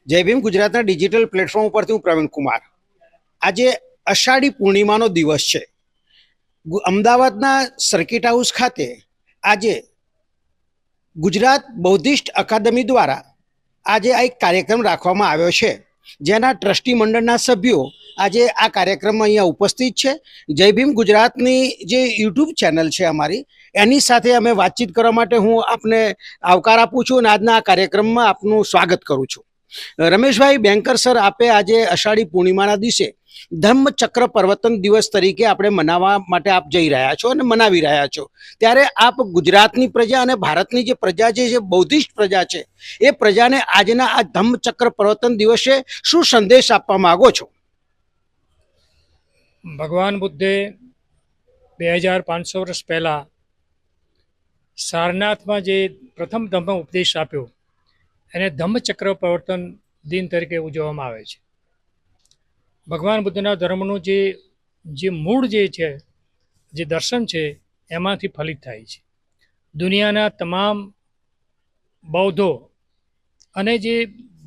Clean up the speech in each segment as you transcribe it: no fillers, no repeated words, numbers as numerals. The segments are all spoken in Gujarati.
જય ભીમ ગુજરાતના ડિજિટલ પ્લેટફોર્મ ઉપરથી હું પ્રવીણ કુમાર. આજે અષાઢી પૂર્ણિમાનો દિવસ છે. અમદાવાદના સર્કિટ હાઉસ ખાતે આજે ગુજરાત બૌદ્ધિસ્ટ અકાદમી દ્વારા આજે આ એક કાર્યક્રમ રાખવામાં આવ્યો છે, જેના ટ્રસ્ટી મંડળના સભ્યો આજે આ કાર્યક્રમમાં અહીંયા ઉપસ્થિત છે. જય ભીમ ગુજરાતની જે યુટ્યુબ ચેનલ છે અમારી, એની સાથે અમે વાતચીત કરવા માટે હું આપને આવકાર આપું છું અને આજના આ કાર્યક્રમમાં આપનું સ્વાગત કરું છું. રમેશભાઈ બેંકર સર, આપે આજે અષાઢી પૂર્ણિમાના દિવસે ધમ્મચક્ર પ્રવર્તન દિવસ તરીકે આપણે મનાવવા માટે આપ જઈ રહ્યા છો અને મનાવી રહ્યા છો, ત્યારે આપ ગુજરાતની પ્રજા અને ભારતની જે પ્રજા છે, જે બૌદ્ધિસ્ટ પ્રજા છે, એ પ્રજાને આજના આ ધમ્મચક્ર પ્રવર્તન દિવસે શું સંદેશ આપવા માંગો છો? ભગવાન બુદ્ધે 2500 વર્ષ પહેલાં સારનાથમાં જે પ્રથમ ધમ્મ ઉપદેશ આપ્યો એને ધમ્મચક્ર પ્રવર્તન દિન તરીકે ઉજવવામાં આવે છે. ભગવાન બુદ્ધના ધર્મનું જે મૂળ જે છે, જે દર્શન છે, એમાંથી ફલિત થાય છે. દુનિયાના તમામ બૌદ્ધો અને જે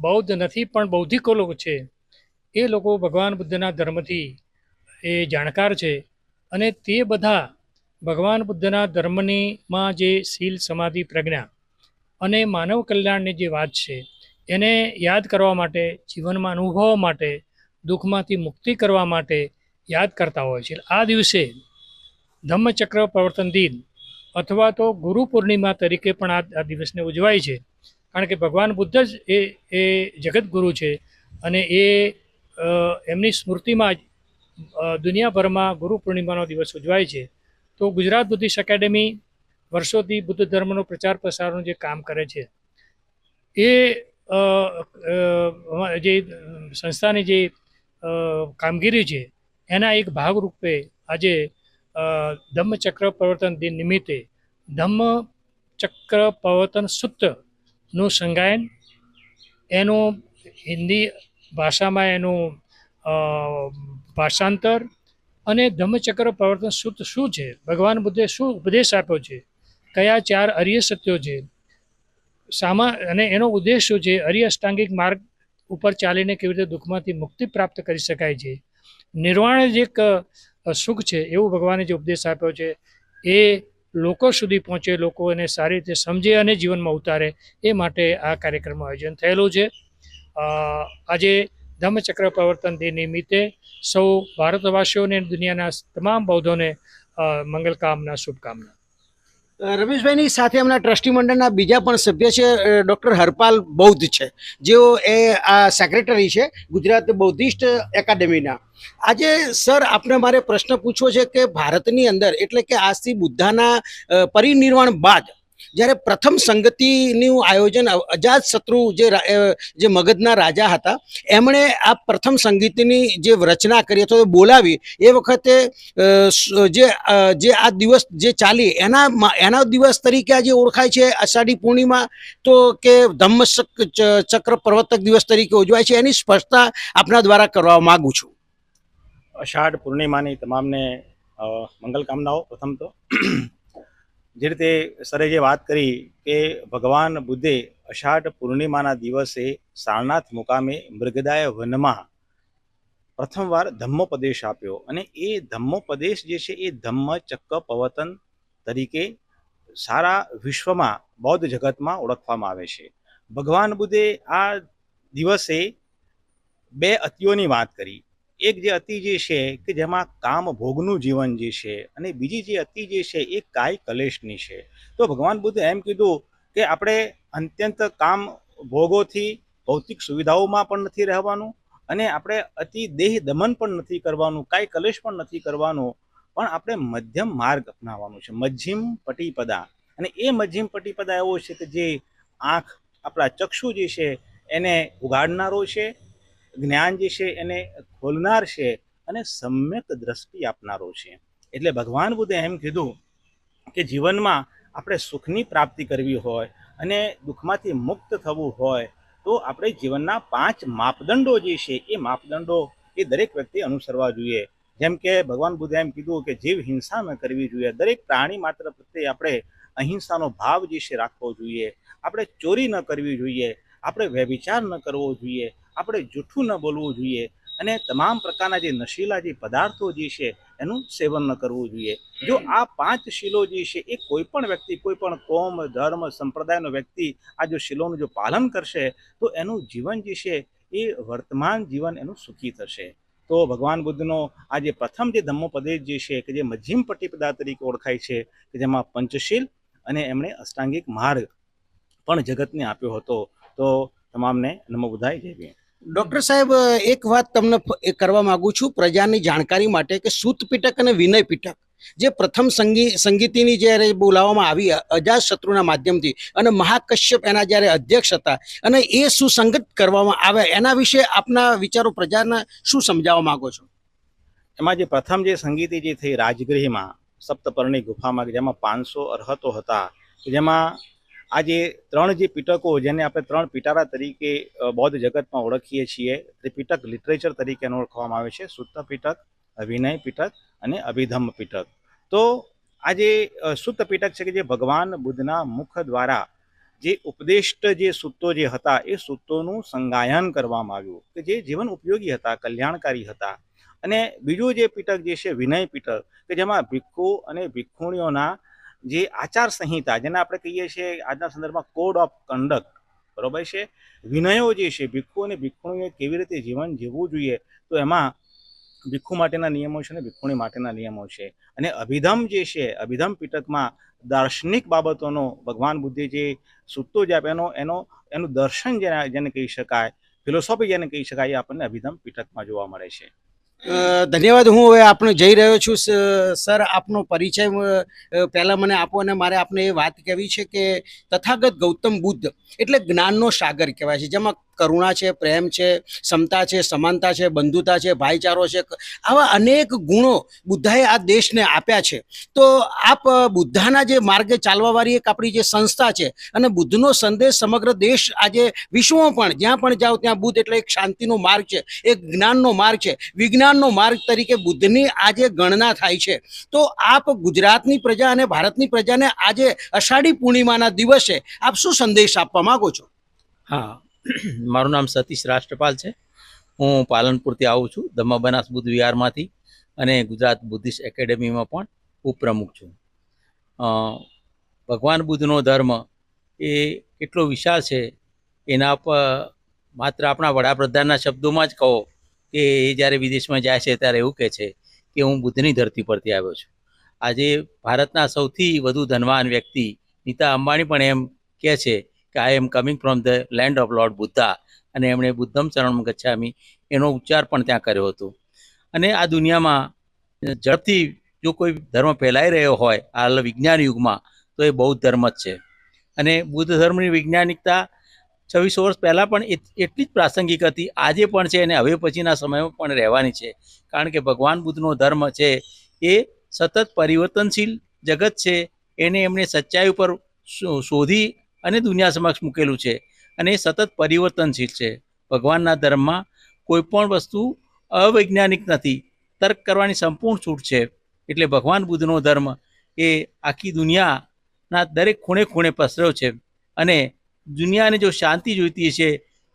બૌદ્ધ નથી પણ બૌદ્ધિકો લોકો છે, એ લોકો ભગવાન બુદ્ધના ધર્મથી એ જાણકાર છે અને તે બધા ભગવાન બુદ્ધના ધર્મનીમાં જે શીલ, સમાધિ, પ્રજ્ઞા અને માનવ કલ્યાણની જે વાત છે એને યાદ કરવા માટે, જીવનમાં અનુભવવા માટે, દુઃખમાંથી મુક્તિ કરવા માટે યાદ કરતા હોય છે. આ દિવસે ધમ્મચક્ર પ્રવર્તન દિન અથવા તો ગુરુ પૂર્ણિમા તરીકે પણ આ દિવસને ઉજવાય છે, કારણ કે ભગવાન બુદ્ધ જ એ જગતગુરુ છે અને એમની સ્મૃતિમાં જ દુનિયાભરમાં ગુરુ પૂર્ણિમાનો દિવસ ઉજવાય છે. તો ગુજરાત બુદ્ધિસ્ટ એકેડેમી વર્ષોથી બુદ્ધ ધર્મનો પ્રચાર પ્રસારનું જે કામ કરે છે, એ જે સંસ્થાની જે કામગીરી છે એના એક ભાગરૂપે આજે ધમ્મચક્ર પ્રવર્તન દિન નિમિત્તે ધમ્મચક્ર પ્રવર્તન સૂત્રનું સંગાયન, એનું હિન્દી ભાષામાં એનું ભાષાંતર અને ધમ્મચક્ર પ્રવર્તન સૂત્ર શું છે, ભગવાન બુદ્ધે શું ઉપદેશ આપ્યો છે, કયા 4 આર્ય સત્યો છે, અને એનો ઉદ્દેશ શું છે, આર્ય અષ્ટાંગિક માર્ગ ઉપર ચાલીને કેવી રીતે દુઃખમાંથી મુક્તિ પ્રાપ્ત કરી શકાય છે, નિર્વાણ જે એક સુખ છે એવું ભગવાને જે ઉપદેશ આપ્યો છે એ લોકો સુધી પહોંચે, લોકો એને સારી રીતે સમજે અને જીવનમાં ઉતારે, એ માટે આ કાર્યક્રમનું આયોજન થયેલું છે. આજે ધમ્મચક્ર પ્રવર્તન દિન નિમિત્તે સૌ ભારતવાસીઓને દુનિયાના તમામ બૌદ્ધોને મંગલ કામના, શુભકામના. રમેશભાઈની સાથે એમના ટ્રસ્ટી મંડળના બીજા પણ સભ્ય છે, ડૉક્ટર હરપાલ બૌદ્ધ છે, જેઓ આ સેક્રેટરી છે ગુજરાત બૌદ્ધિસ્ટ એકેડેમીના. આજે સર, આપને મારે પ્રશ્ન પૂછવો છે કે ભારતની અંદર, એટલે કે આજથી બુદ્ધાના પરિનિર્વાણ બાદ જ્યારે પ્રથમ સંગતિનું આયોજન અજાત શત્રુ જે મગધના રાજા હતા, એમણે આ પ્રથમ સંગતિની જે રચના કરી અથવા બોલાવી, એ વખતે જે આ દિવસ જે ચાલી એના દિવસ તરીકે આજે ઓળખાય છે અષાઢી પૂર્ણિમા, તો કે ધમ્મચક્ર પ્રવર્તક દિવસ તરીકે ઉજવાય છે, એની સ્પષ્ટતા આપના દ્વારા કરવા માંગુ છું. અષાઢ પૂર્ણિમાની તમામને મંગલ કામનાઓ. પ્રથમ તો જે રીતે સરે જે વાત કરી કે ભગવાન બુદ્ધે અષાઢ પૂર્ણિમાના દિવસે સારનાથ મુકામે મૃગદાય વનમાં પ્રથમવાર ધમ્મોપદેશ આપ્યો અને એ ધમ્મોપદેશ જે છે એ ધમ્મચક્ર પ્રવર્તન તરીકે સારા વિશ્વમાં બૌદ્ધ જગતમાં ઓળખવામાં આવે છે. ભગવાન બુદ્ધે આ દિવસે 2 અતિઓની વાત કરી. એક જે અતિ જે છે કે જેમાં કામ ભોગનું જીવન જે છે, અને બીજી જે અતિ જે છે એ કાય કલેશની છે. તો ભગવાન બુદ્ધે એમ કીધું કે આપણે અત્યંત કામ ભોગોથી ભૌતિક સુવિધાઓમાં પણ નથી રહેવાનું અને આપણે અતિ દેહ દમન પણ નથી કરવાનું, કાય કલેશ પણ નથી કરવાનું, પણ આપણે મધ્યમ માર્ગ અપનાવવાનું છે, મધ્યમ પટીપદા. અને એ મધ્યમ પટીપદા એવો છે કે જે આંખ, આપણા ચક્ષુ જે છે એને ઉગાડનારો છે, જ્ઞાન જે છે એને ખોલનાર છે અને સમ્યક દ્રષ્ટિ આપનારો છે. એટલે ભગવાન બુદ્ધે એમ કીધું કે જીવનમાં આપણે સુખની પ્રાપ્તિ કરવી હોય અને દુઃખમાંથી મુક્ત થવું હોય તો આપણે જીવનના 5 માપદંડો જે છે એ માપદંડો એ દરેક વ્યક્તિ અનુસરવા જોઈએ. જેમ કે ભગવાન બુદ્ધે એમ કીધું કે જીવ હિંસા ન કરવી જોઈએ, દરેક પ્રાણી માત્ર પ્રત્યે આપણે અહિંસાનો ભાવ જે છે રાખવો જોઈએ, આપણે ચોરી ન કરવી જોઈએ, આપણે વ્યભિચાર ન કરવો જોઈએ, આપણે જૂઠું ન બોલવું જોઈએ અને તમામ પ્રકારના જે નશીલા જે પદાર્થો જે છે એનું સેવન ન કરવું જોઈએ. જો આ 5 શીલો જે છે એ કોઈ પણ વ્યક્તિ, કોઈ પણ કોમ, ધર્મ, સંપ્રદાયનો વ્યક્તિ આ જો શીલોનું જો પાલન કરશે તો એનું જીવન જે છે એ વર્તમાન જીવન એનું સુખી થશે. તો ભગવાન બુદ્ધનો આ જે પ્રથમ જે ધમ્મોપદેશ જે છે કે જે મધ્યમ પટિપદા તરીકે ઓળખાય છે, કે જેમાં પંચશીલ અને એમણે અષ્ટાંગિક માર્ગ પણ જગતને આપ્યો હતો. તો તમામને નમો બુદ્ધાય, જય ભીમ. ડૉક્ટર સાહેબ, એક વાત તમને કરવા માંગુ છું પ્રજાની જાણકારી માટે કે સૂત પિટક અને વિનય પિટક જે પ્રથમ સંગીતીની જ્યારે બોલાવવામાં આવી અજાતશત્રુના માધ્યમથી અને મહાકશ્યપ એના જ્યારે અધ્યક્ષ હતા અને એ સુસંગત કરવામાં આવ્યા, એના વિશે આપના વિચારો પ્રજાને શું સમજાવવા માંગો છો? એમાં જે પ્રથમ જે સંગીતી જે થઈ રાજગૃહમાં સપ્તપર્ણી ગુફામાં, કે જેમાં 500 અરહતો હતા, કે જેમાં આ જે 3 જે પીટકો જેને આપણે 3 પિટારા તરીકે બૌદ્ધ જગતમાં ઓળખીએ છીએ, ત્રિપિટક લિટરેચર તરીકે ઓળખવામાં આવે છે: સુત્ત પિટક, વિનય પિટક અને અભિધમ્મ પિટક. તો આ જે સુત્ત પિટક છે કે જે ભગવાન બુદ્ધના મુખ દ્વારા જે ઉપદેષ્ટ જે સૂત્રો જે હતા એ સૂત્રોનું સંગાયન કરવામાં આવ્યું, કે જે જીવન ઉપયોગી હતા, કલ્યાણકારી હતા. અને બીજું જે પિટક જે છે વિનય પિટક, કે જેમાં ભિક્ષુ અને ભિક્ષુણીઓના જે આચાર સંહિતા, જેને આપણે કહીએ છીએ આજના સંદર્ભમાં કોડ ઓફ કન્ડક્ટ, બરોબર છે, વિનયો જે છે ભિક્ષુ અને ભિક્ષુણીઓએ કેવી રીતે જીવન જીવવું જોઈએ, તો એમાં ભિક્ષુ માટેના નિયમો છે અને ભિક્ષુણી માટેના નિયમો છે. અને અભિધમ જે છે, અભિધમ પિટકમાં દાર્શનિક બાબતોનો ભગવાન બુદ્ધે જે સૂત્રો જે આપ્યા એનું દર્શન જેને કહી શકાય, ફિલોસોફી જેને કહી શકાય, એ આપણને અભિધમ પિટકમાં જોવા મળે છે. ધન્યવાદ. હું હવે આપણે જઈ રહ્યો છું. સર, આપનો પરિચય પહેલાં મને આપો અને મારે આપને એ વાત કહેવી છે કે તથાગત ગૌતમ બુદ્ધ એટલે જ્ઞાનનો સાગર કહેવાય છે, જેમાં કરુણા છે, પ્રેમ છે, સમતા છે, સમાનતા છે, બંધુતા છે, ભાઈચારો છે, આવા અનેક ગુણો બુદ્ધાએ આ દેશને આપ્યા છે. તો આપ બુદ્ધાના જે માર્ગે ચાલવાવાળી એક આપણી જે સંસ્થા છે અને બુદ્ધનો સંદેશ સમગ્ર દેશ આજે વિશ્વમાં પણ જ્યાં પણ જાઓ ત્યાં બુદ્ધ એટલે એક શાંતિનો માર્ગ છે, એક જ્ઞાનનો માર્ગ છે, વિજ્ઞાનનો માર્ગ તરીકે બુદ્ધની આજે ગણના થાય છે. તો આપ ગુજરાતની પ્રજા અને ભારતની પ્રજાને આજે અષાઢી પૂર્ણિમાના દિવસે આપ શું સંદેશ આપવા માંગો છો? હા, મારું નામ સતીશ રાષ્ટ્રપાલ છે. હું પાલનપુરથી આવું છું, ધમ્મ બનાસ બુદ્ધ વિહારમાંથી, અને ગુજરાત બુદ્ધિસ્ટ એકેડેમીમાં પણ ઉપપ્રમુખ છું. ભગવાન બુદ્ધનો ધર્મ એ કેટલો વિશાળ છે એના પર માત્ર આપણા વડાપ્રધાનના શબ્દોમાં જ કહો કે એ જ્યારે વિદેશમાં જાય છે ત્યારે એવું કહે છે કે હું બુદ્ધની ધરતી પરથી આવ્યો છું. આજે ભારતના સૌથી વધુ ધનવાન વ્યક્તિ નીતા અંબાણી પણ એમ કહે છે કે I am coming from the land of lord Buddha, અને એમણે બુદ્ધમ શરણમ ગચ્છામિ એનો ઉચ્ચાર પણ ત્યાં કર્યો હતો. અને આ દુનિયામાં ઝડપથી જો કોઈ ધર્મ ફેલાઈ રહ્યો હોય હાલ વિજ્ઞાન યુગમાં તો એ બૌદ્ધ ધર્મ જ છે. અને બુદ્ધ ધર્મની વૈજ્ઞાનિકતા 2600 વર્ષ પહેલાં પણ એટલી જ પ્રાસંગિક હતી, આજે પણ છે અને હવે પછીના સમયમાં પણ રહેવાની છે. કારણ કે ભગવાન બુદ્ધનો ધર્મ છે એ સતત પરિવર્તનશીલ જગત છે, એને એમણે સચ્ચાઈ ઉપર શોધી અને દુનિયા સમક્ષ મૂકેલું છે, અને એ સતત પરિવર્તનશીલ છે. ભગવાનના ધર્મમાં કોઈ પણ વસ્તુ અવૈજ્ઞાનિક નથી, તર્ક કરવાની સંપૂર્ણ છૂટ છે. એટલે ભગવાન બુદ્ધનો ધર્મ એ આખી દુનિયાના દરેક ખૂણે ખૂણે પસર્યો છે. અને દુનિયાને જો શાંતિ જોઈતી છે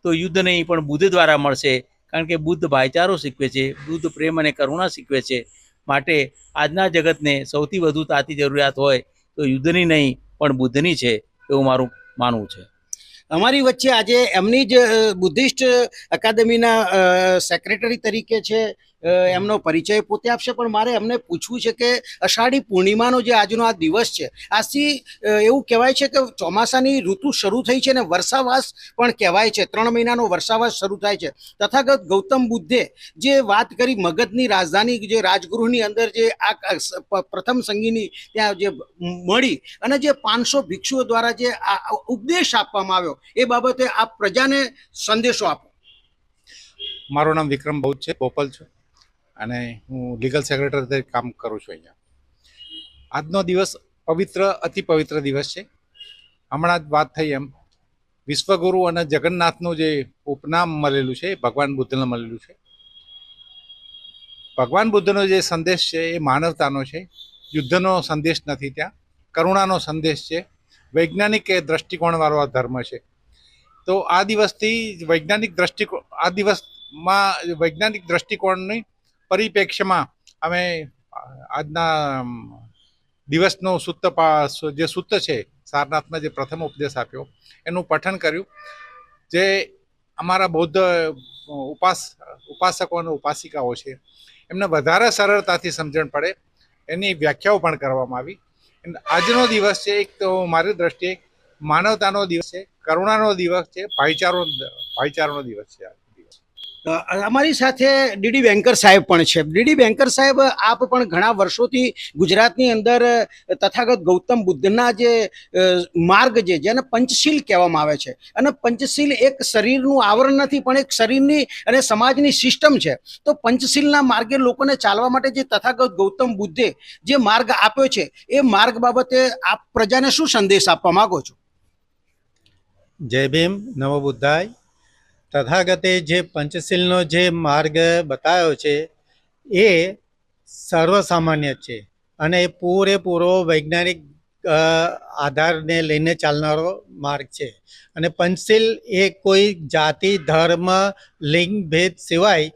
તો યુદ્ધ નહીં પણ બુદ્ધ દ્વારા મળશે, કારણ કે બુદ્ધ ભાઈચારો શીખવે છે, બુદ્ધ પ્રેમ અને કરુણા શીખવે છે. માટે આજના જગતને સૌથી વધુ તાતી જરૂરિયાત હોય તો યુદ્ધની નહીં પણ બુદ્ધની છે, એવું મારું માનવું છે. અમારી વચ્ચે આજે એમની જ બુદ્ધિસ્ટ અકાદમીના સેક્રેટરી તરીકે છે, એમનો પરિચય પોતે આપશે, પણ મારે એમને પૂછવું છે કે અષાઢી પૂર્ણિમાનો જે આજનો આ દિવસ છે, આજથી એવું કહેવાય છે કે ચોમાસાની ઋતુ શરૂ થઈ છે અને વર્ષાવાસ પણ કહેવાય છે, 3 મહિનાનો વર્ષાવાસ શરૂ થાય છે. તથાગત ગૌતમ બુદ્ધે જે વાત કરી મગધની રાજધાની જે રાજગૃહની અંદર જે આ પ્રથમ સંગીની ત્યાં જે મળી અને જે 500 ભિક્ષુઓ દ્વારા જે ઉપદેશ આપવામાં આવ્યો એ બાબતે આપ પ્રજાને સંદેશો આપો. મારું નામ વિક્રમ બૌદ્ધ છે, બોપલ છું, અને હું લીગલ સેક્રેટરી તરીકે કામ કરું છું અહીંયા. આજનો દિવસ પવિત્ર, અતિ પવિત્ર દિવસ છે. હમણાં જ વાત થઈ એમ વિશ્વગુરુ અને જગન્નાથનું જે ઉપનામ મળેલું છે એ ભગવાન બુદ્ધને મળેલું છે. ભગવાન બુદ્ધનો જે સંદેશ છે એ માનવતાનો છે, યુદ્ધનો સંદેશ નથી, ત્યાં કરુણાનો સંદેશ છે, વૈજ્ઞાનિક દ્રષ્ટિકોણવાળો આ ધર્મ છે. તો આ દિવસથી આ દિવસમાં વૈજ્ઞાનિક દ્રષ્ટિકોણની પરિપ્રેક્ષ્યમાં અમે આજના દિવસનો જે સૂત્ર છે સારનાથમાં જે પ્રથમ ઉપદેશ આપ્યો એનું પઠન કર્યું, જે અમારા બૌદ્ધ ઉપાસકો અને ઉપાસિકાઓ છે એમને વધારે સરળતાથી સમજણ પડે એની વ્યાખ્યાઓ પણ કરવામાં આવી. આજનો દિવસ છે એક તો મારી દ્રષ્ટિએ માનવતાનો દિવસ છે, કરુણાનો દિવસ છે, ભાઈચારાનો દિવસ છે. અમારી સાથે ડીડી વેંકર સાહેબ પણ છે. ડીડી વેંકર સાહેબ, આપ પણ ઘણા વર્ષોથી ગુજરાતની અંદર તથાગત ગૌતમ બુદ્ધના જે માર્ગ છે જેને પંચશીલ કહેવામાં આવે છે, અને પંચશીલ એક શરીરનું આવરણ નથી પણ એક શરીરની અને સમાજની સિસ્ટમ છે. તો પંચશીલના માર્ગે લોકોને ચાલવા માટે જે તથાગત ગૌતમ બુદ્ધે જે માર્ગ આપ્યો છે એ માર્ગ બાબતે આપ પ્રજાને શું સંદેશ આપવા માંગો છો? જય ભીમ, નમો બુદ્ધાય. તથાગતે જે પંચશીલનો જે માર્ગ બતાવ્યો છે એ સર્વસામાન્ય છે અને એ પૂરેપૂરો વૈજ્ઞાનિક આધારને લઈને ચાલનારો માર્ગ છે. અને પંચશીલ એ કોઈ જાતિ, ધર્મ, લિંગ ભેદ સિવાય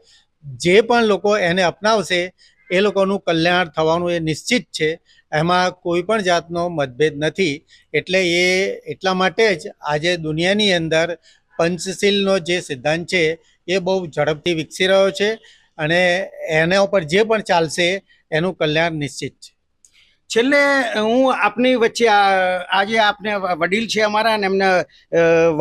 જે પણ લોકો એને અપનાવશે એ લોકોનું કલ્યાણ થવાનું એ નિશ્ચિત છે. એમાં કોઈ પણ જાતનો મતભેદ નથી. એટલે એ એટલા માટે જ આજે દુનિયાની અંદર પંચશીલનો જે સિદ્ધાંત છે એ બહુ ઝડપથી વિકસી રહ્યો છે અને એના ઉપર જે પણ ચાલશે એનું કલ્યાણ નિશ્ચિત છે. છેલ્લે હું આપની વચ્ચે આજે આપને વડીલ છે અમારા, અને એમને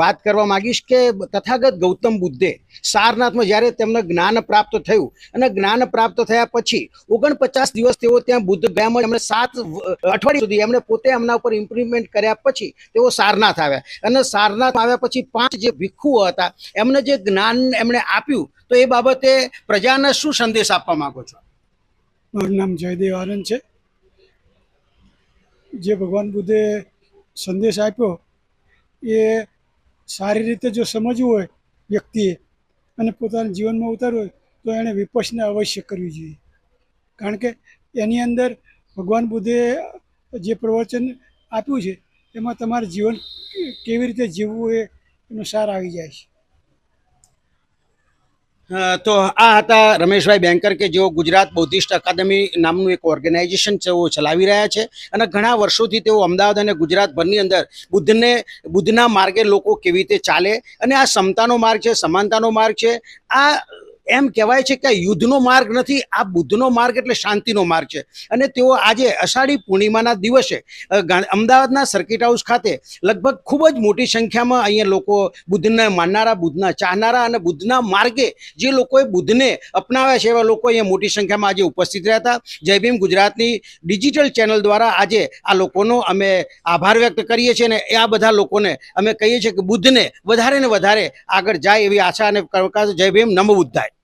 વાત કરવા માંગીશ કે તથાગત ગૌતમ બુદ્ધે સારનાથમાં જ્યારે તેમને જ્ઞાન પ્રાપ્ત થયું અને જ્ઞાન પ્રાપ્ત થયા પછી 49 દિવસ તેઓ ત્યાં બુદ્ધ ગયામાં એમણે 7 અઠવાડિયા સુધી એમણે પોતે એમના ઉપર ઇમ્પ્લિમેન્ટ કર્યા પછી તેઓ સારનાથ આવ્યા, અને સારનાથ આવ્યા પછી 5 જે ભિક્ષુઓ હતા એમને જે જ્ઞાન એમણે આપ્યું, તો એ બાબતે પ્રજાને શું સંદેશ આપવા માંગો છો? મારું નામ જયદેવ આનંદ છે. જે ભગવાન બુદ્ધે સંદેશ આપ્યો એ સારી રીતે જો સમજવું હોય વ્યક્તિએ અને પોતાના જીવનમાં ઉતારવું હોય તો એણે વિપશ્યના અવશ્ય કરવી જોઈએ. કારણ કે એની અંદર ભગવાન બુદ્ધે જે પ્રવચન આપ્યું છે એમાં તમારું જીવન કેવી રીતે જીવવું એનો સાર આવી જાય છે. તો આ હતા રમેશભાઈ બેંકર કે જેઓ ગુજરાત બૌદ્ધિસ્ટ અકાદમી નામનું એક ઓર્ગેનાઇઝેશન છે તેઓ ચલાવી રહ્યા છે, અને ઘણા વર્ષોથી તેઓ અમદાવાદ અને ગુજરાતભરની અંદર બુદ્ધના માર્ગે લોકો કેવી રીતે ચાલે, અને આ સમતાનો માર્ગ છે, સમાનતાનો માર્ગ છે. આ એમ કહેવાય છે કે આ યુદ્ધનો માર્ગ નથી, આ બુદ્ધનો માર્ગ એટલે શાંતિનો માર્ગ છે. અને તેઓ આજે અષાઢી પૂર્ણિમાના દિવસે અમદાવાદના સર્કિટ હાઉસ ખાતે લગભગ ખૂબ જ મોટી સંખ્યામાં અહીંયા લોકો બુદ્ધને માનનારા, બુદ્ધના ચાહનારા અને બુદ્ધના માર્ગે જે લોકોએ બુદ્ધને અપનાવ્યા છે એવા લોકો અહીંયા મોટી સંખ્યામાં આજે ઉપસ્થિત રહ્યા હતા. જય ભીમ ગુજરાતની ડિજિટલ ચેનલ દ્વારા આજે આ લોકોનો અમે આભાર વ્યક્ત કરીએ છીએ, અને આ બધા લોકોને અમે કહીએ છીએ કે બુદ્ધને વધારે ને વધારે આગળ જાય એવી આશા અને જય ભીમ, નમો બુદ્ધાય.